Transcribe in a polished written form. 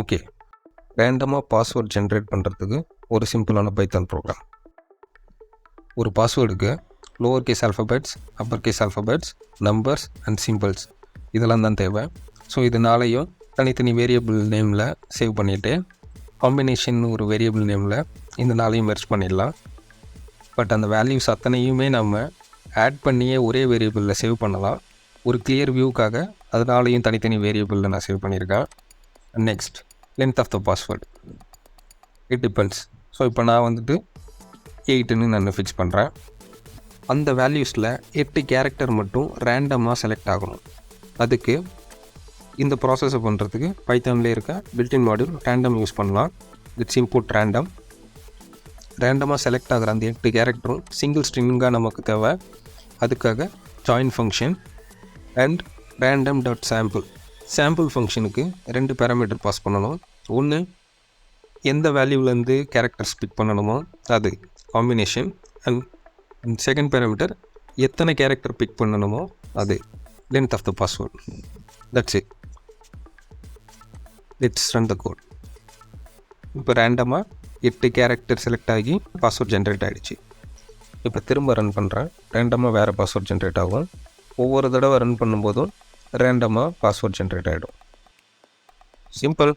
Okay, ரேண்டமாக password generate பண்ணுறதுக்கு ஒரு சிம்பிளான பைத்தான் ப்ரோக்ராம். ஒரு பாஸ்வேர்டுக்கு lower case alphabets, upper case alphabets, numbers and symbols இதெல்லாம் தான் தேவை. ஸோ இது நாளையும் தனித்தனி வேரியபிள் நேமில் சேவ் பண்ணிவிட்டு காம்பினேஷன் ஒரு வேரியபிள் நேமில் இந்த நாளையும் மெர்ஜ் பண்ணிடலாம். பட் அந்த வேல்யூஸ் அத்தனையுமே நம்ம ஆட் பண்ணியே ஒரே வேரியபிளில் சேவ் பண்ணலாம். ஒரு கிளியர் வியூக்காக அதனாலையும் தனித்தனி வேரியபிளில் நான் சேவ் பண்ணியிருக்கேன். Next, length of the password it depends. So இப்போ நான் வந்துட்டு 8ன்னு நான் ஃபிக்ஸ் பண்ணுறேன். அந்த வேல்யூஸில் 8 கேரக்டர் மட்டும் ரேண்டமாக செலக்ட் ஆகணும். அதுக்கு இந்த ப்ராசஸை பண்ணுறதுக்கு பைத்தான்லேயே இருக்க பில்டின் மாடியூல் ரேண்டம் யூஸ் பண்ணலாம். It's input random. ரேண்டமாக செலக்ட் ஆகிற அந்த 8 கேரக்டரும் சிங்கிள் ஸ்ட்ரிங்காக நமக்கு தேவை. அதுக்காக join function and random.sample sample ஃபங்க்ஷனுக்கு 2 பேராமீட்டர் பாஸ் பண்ணணும். ஒன்று எந்த வேல்யூவிலேருந்து கேரக்டர்ஸ் பிக் பண்ணணுமோ அது காம்பினேஷன், அண்ட் செகண்ட் பேராமீட்டர் எத்தனை கேரக்டர் பிக் பண்ணணுமோ அது length of the password. That's it. Let's run the code. இப்போ ரேண்டமாக 8 கேரக்டர் செலக்ட் ஆகி பாஸ்வேர்ட் ஜென்ரேட் ஆகிடுச்சு. இப்போ திரும்ப ரன் பண்ணுறேன். ரேண்டமாக வேறு பாஸ்வேர்ட் ஜென்ரேட் ஆகும். ஒவ்வொரு தடவை ரன் பண்ணும்போதும் ரேண்டமாக பாஸ்வேர்ட் ஜென்ரேட் ஆகிடும். சிம்பிள்.